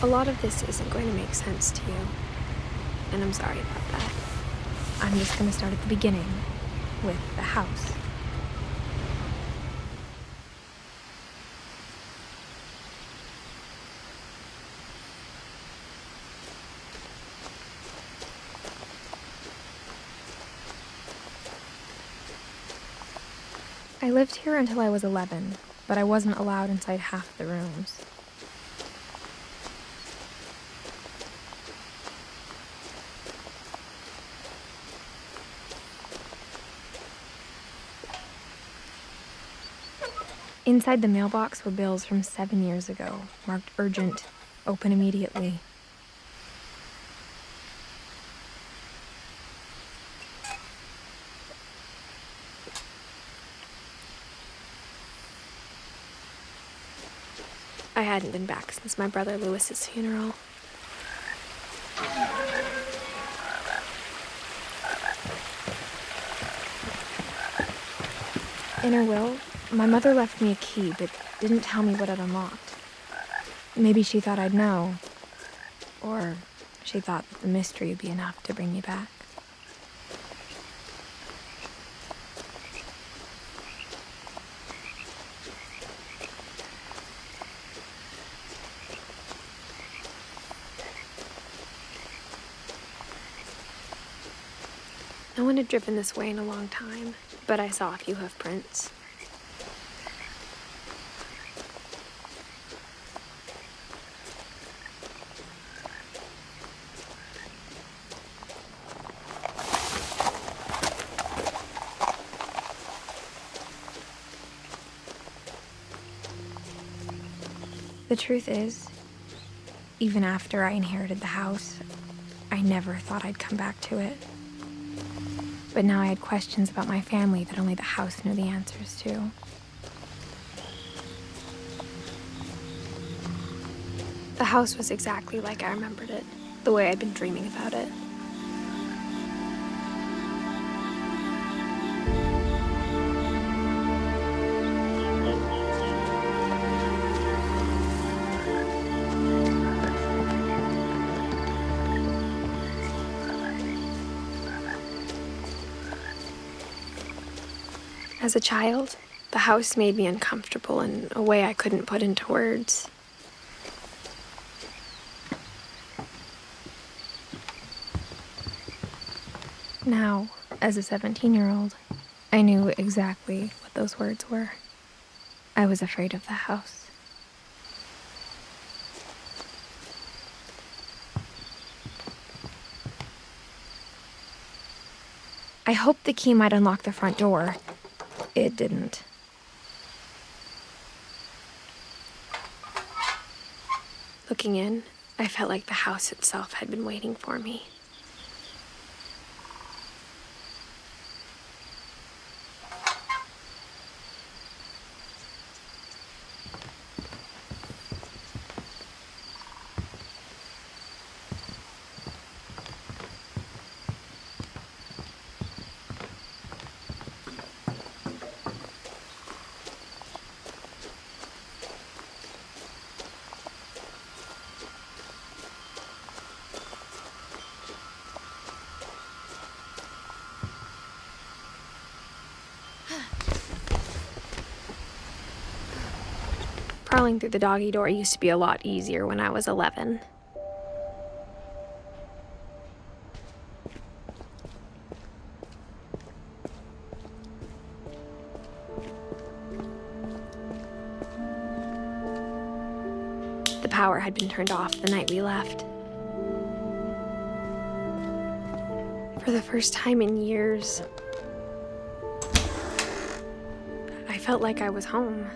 A lot of this isn't going to make sense to you, and I'm sorry about that. I'm just going to start at the beginning, with the house. I lived here until I was 11, but I wasn't allowed inside half the rooms. Inside the mailbox were bills from 7 years ago, marked urgent, open immediately. I hadn't been back since my brother Lewis's funeral. In her will, my mother left me a key, but didn't tell me what it unlocked. Maybe she thought I'd know. Or she thought that the mystery would be enough to bring me back. No one had driven this way in a long time, but I saw a few hoof prints. The truth is, even after I inherited the house, I never thought I'd come back to it. But now I had questions about my family that only the house knew the answers to. The house was exactly like I remembered it, the way I'd been dreaming about it. As a child, the house made me uncomfortable in a way I couldn't put into words. Now, as a 17-year-old, I knew exactly what those words were. I was afraid of the house. I hoped the key might unlock the front door. It didn't. Looking in, I felt like the house itself had been waiting for me. Crawling through the doggy door used to be a lot easier when I was 11. The power had been turned off the night we left. For the first time in years, I felt like I was home.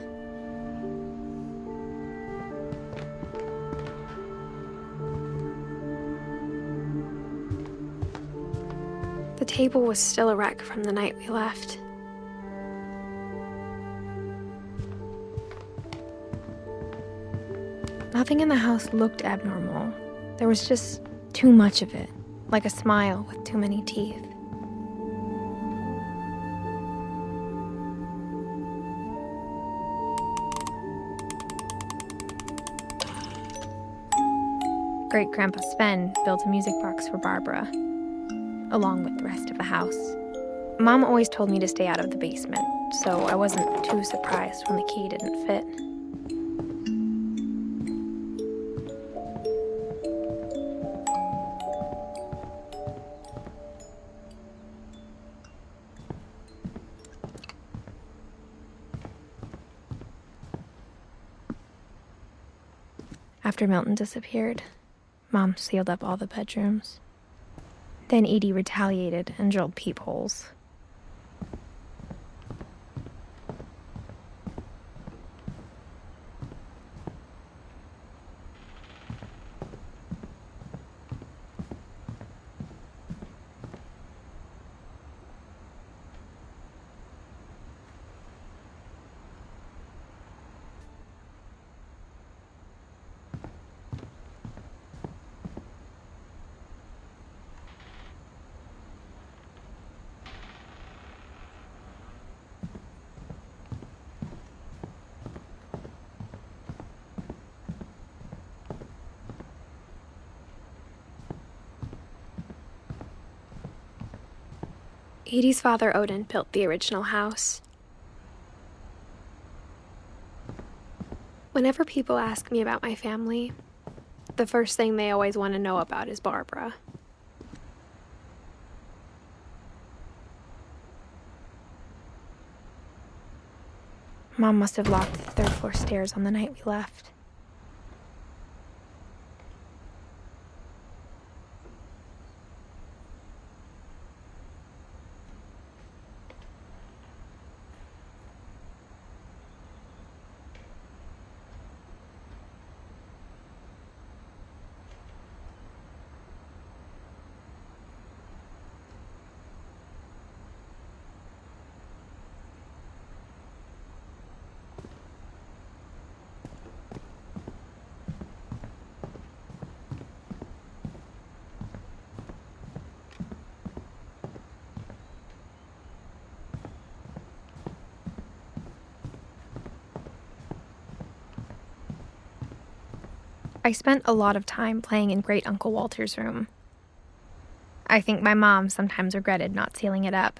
The table was still a wreck from the night we left. Nothing in the house looked abnormal. There was just too much of it, like a smile with too many teeth. Great-Grandpa Sven built a music box for Barbara, along with the rest of the house. Mom always told me to stay out of the basement, so I wasn't too surprised when the key didn't fit. After Milton disappeared, Mom sealed up all the bedrooms. Then Edie retaliated and drilled peepholes. Edie's father, Odin, built the original house. Whenever people ask me about my family, the first thing they always want to know about is Barbara. Mom must have locked the third-floor stairs on the night we left. I spent a lot of time playing in Great Uncle Walter's room. I think my mom sometimes regretted not sealing it up.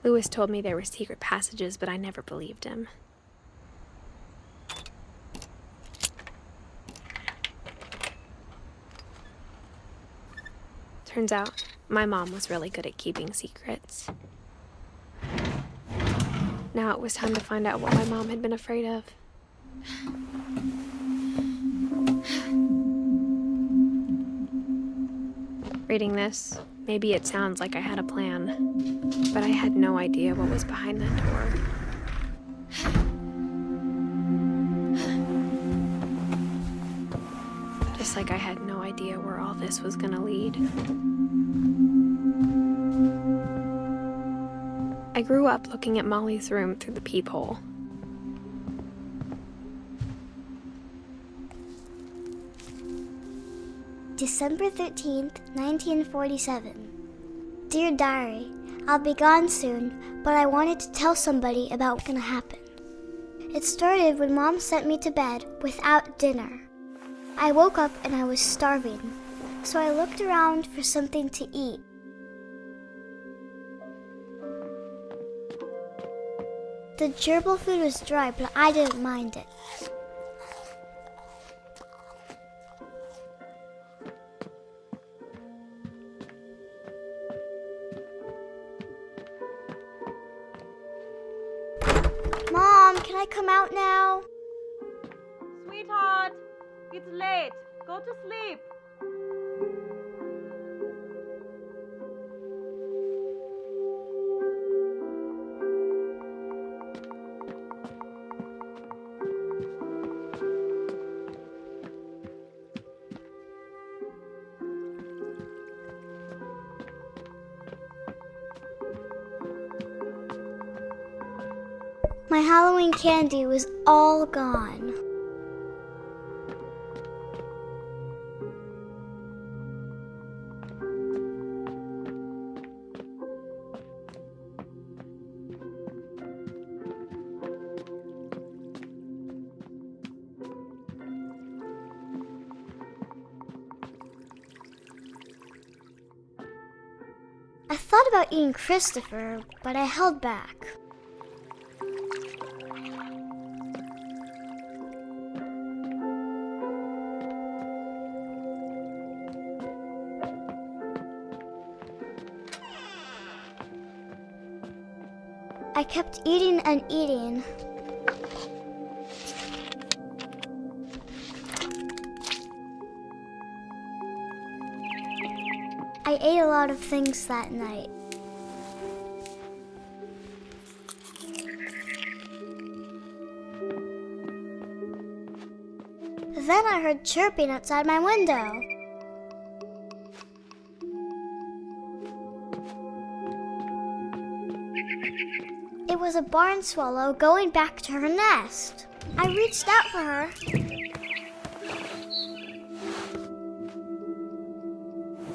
Louis told me there were secret passages, but I never believed him. Turns out, my mom was really good at keeping secrets. Now it was time to find out what my mom had been afraid of. Reading this, maybe it sounds like I had a plan, but I had no idea what was behind that door. Just like I had no idea where all this was gonna lead. I grew up looking at Molly's room through the peephole. December 13th, 1947. Dear Diary, I'll be gone soon, but I wanted to tell somebody about what's gonna happen. It started when Mom sent me to bed without dinner. I woke up and I was starving, so I looked around for something to eat. The gerbil food was dry, but I didn't mind it. Mom, can I come out now? Sweetheart, it's late. Go to sleep. My Halloween candy was all gone. I thought about eating Christopher, but I held back. I kept eating and eating. I ate a lot of things that night. Then I heard chirping outside my window. It was a barn swallow going back to her nest. I reached out for her.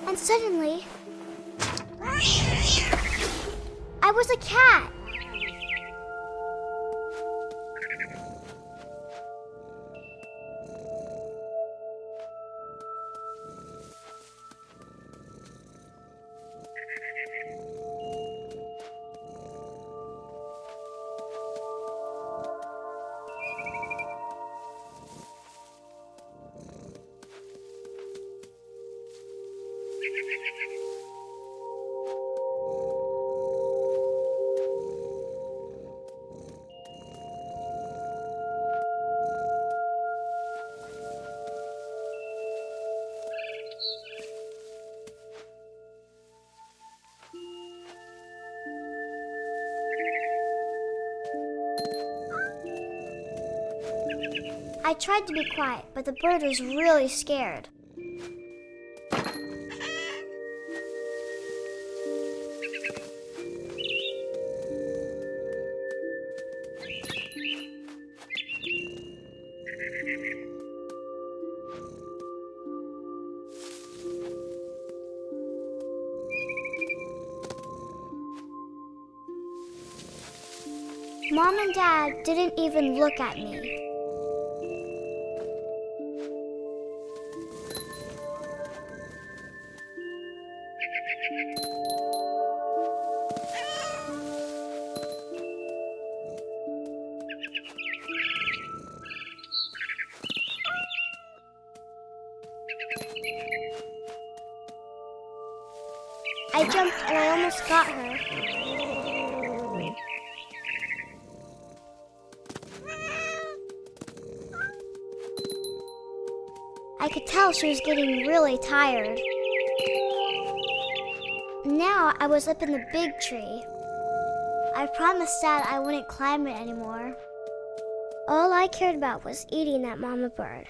And suddenly, I was a cat. I tried to be quiet, but the bird was really scared. Mom and Dad didn't even look at me. I jumped and I almost got her. I could tell she was getting really tired. Now I was up in the big tree. I promised Dad I wouldn't climb it anymore. All I cared about was eating that mama bird.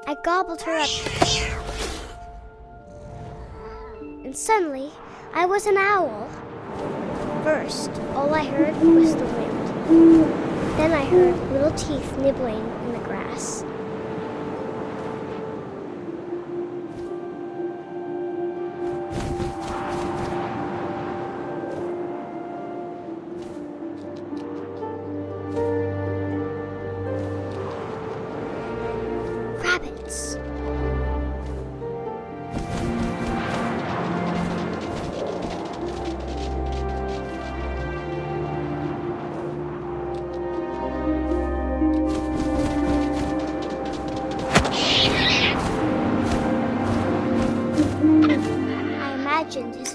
I gobbled her up. And suddenly, I was an owl. First, all I heard was the wind. Then I heard little teeth nibbling in the grass. Rabbits.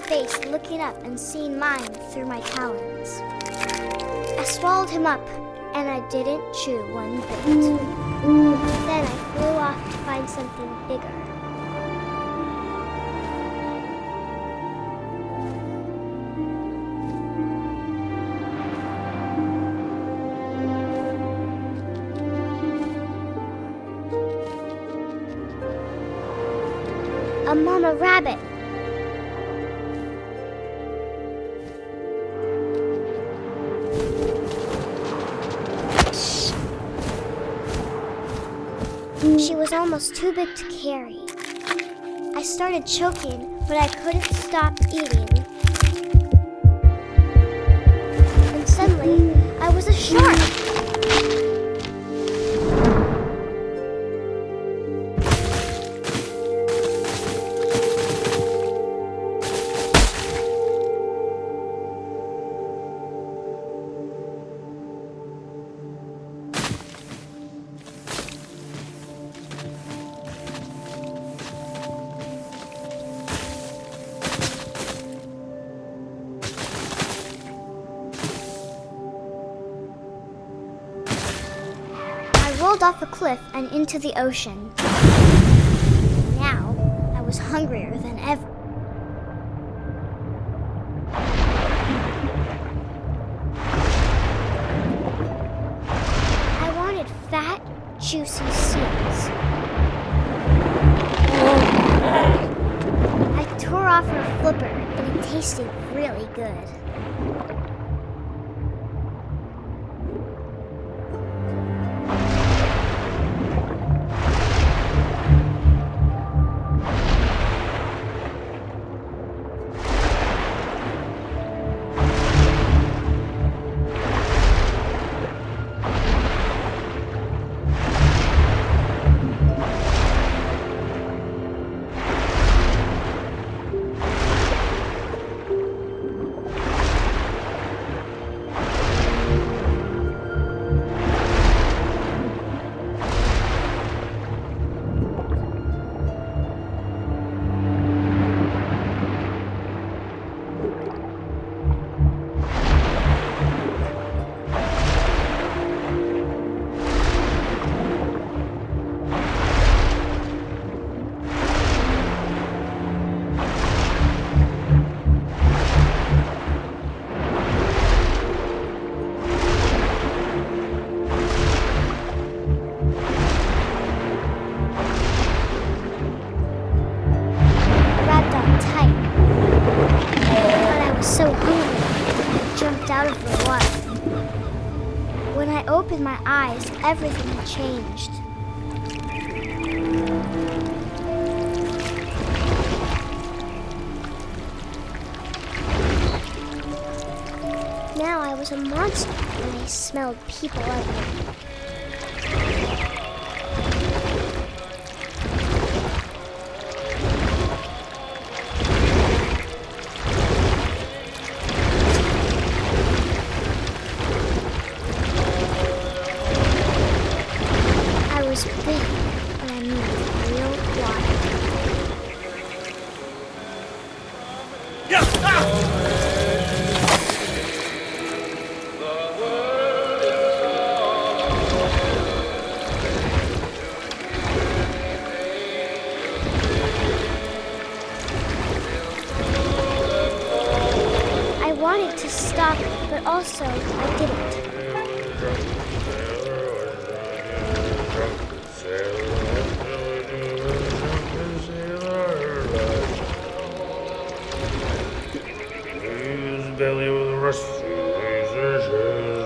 face looking up and seeing mine through my talons. I swallowed him up, and I didn't chew one bit. Then I flew off to find something bigger. A mama rabbit. She was almost too big to carry. I started choking, but I couldn't stop eating. And suddenly, I was a shark. Rolled off a cliff and into the ocean. Now, I was hungrier than ever. I wanted fat, juicy seals. I tore off her flipper, and it tasted really good. When I opened my eyes, everything had changed. Now I was a monster, and I smelled people everywhere. I was big, and I moved real quiet. I wanted to stop, but also I didn't. Belly with a rust.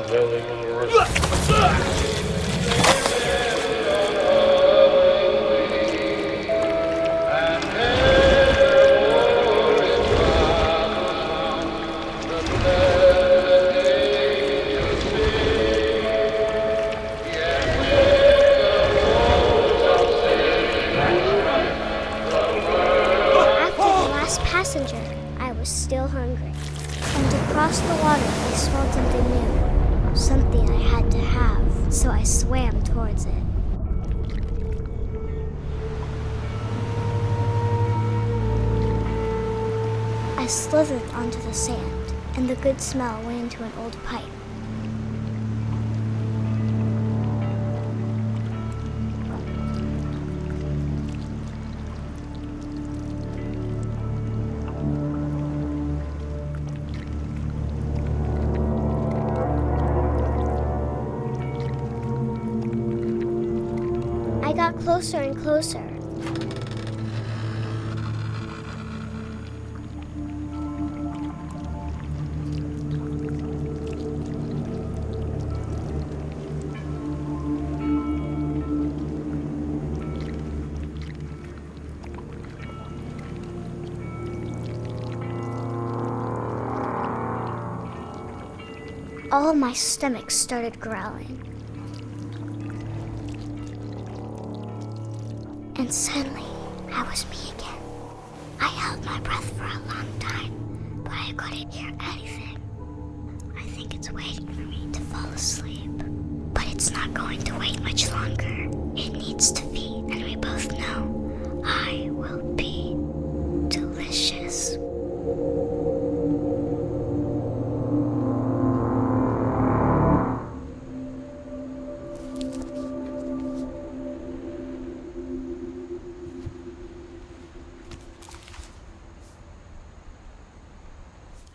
Belly with a rust. Passenger, I was still hungry. And across the water, I smelled something new. Something I had to have, so I swam towards it. I slithered onto the sand, and the good smell went into an old pipe. I got closer and closer. All of my stomach started growling. And suddenly, I was me again. I held my breath for a long time, but I couldn't hear anything. I think it's waiting for me to fall asleep. But it's not going to wait much longer. It needs to feed, and we both know I will be delicious.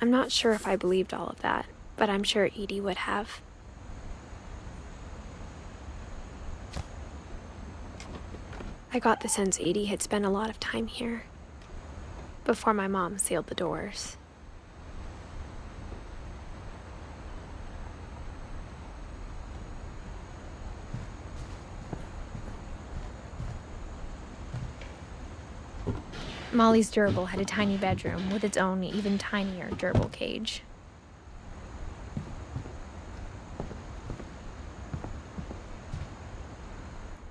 I'm not sure if I believed all of that, but I'm sure Edie would have. I got the sense Edie had spent a lot of time here before my mom sealed the doors. Molly's gerbil had a tiny bedroom with its own even tinier gerbil cage.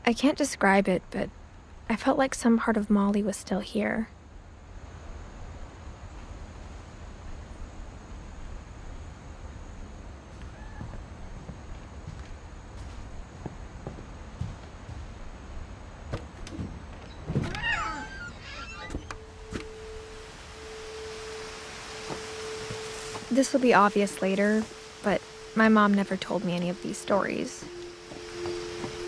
I can't describe it, but I felt like some part of Molly was still here. This will be obvious later, but my mom never told me any of these stories.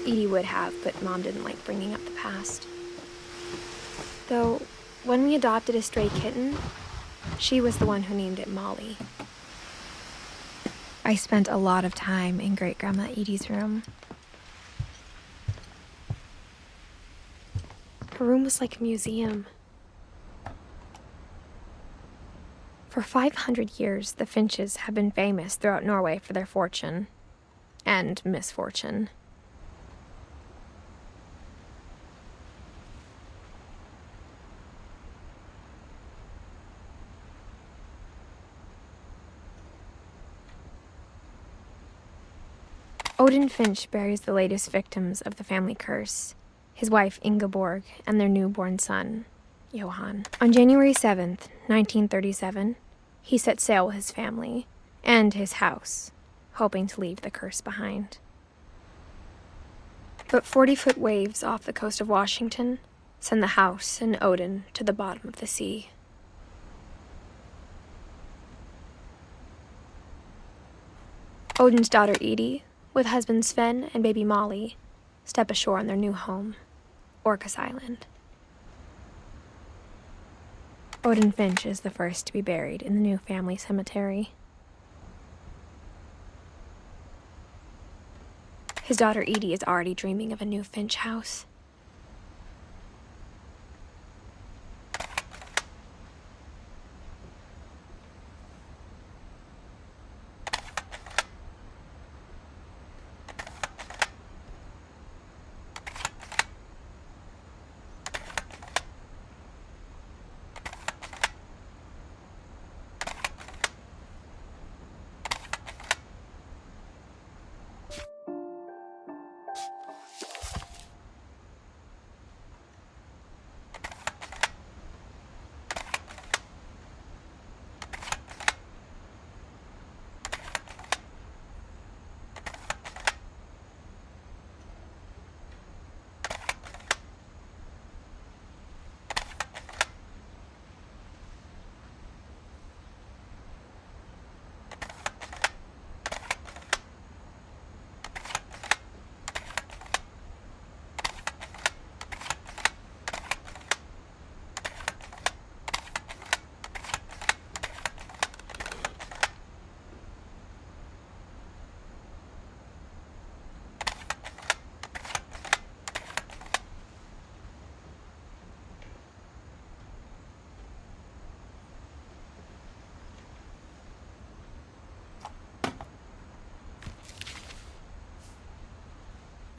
Edie would have, but Mom didn't like bringing up the past. Though, when we adopted a stray kitten, she was the one who named it Molly. I spent a lot of time in Great-Grandma Edie's room. Her room was like a museum. For 500 years, the Finches have been famous throughout Norway for their fortune and misfortune. Odin Finch buries the latest victims of the family curse, his wife Ingeborg and their newborn son, Johan. On January 7th, 1937, he set sail with his family and his house, hoping to leave the curse behind. But 40-foot waves off the coast of Washington send the house and Odin to the bottom of the sea. Odin's daughter Edie, with husband Sven and baby Molly, step ashore on their new home, Orcas Island. Odin Finch is the first to be buried in the new family cemetery. His daughter Edie is already dreaming of a new Finch house.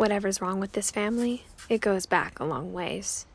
Whatever's wrong with this family, it goes back a long ways.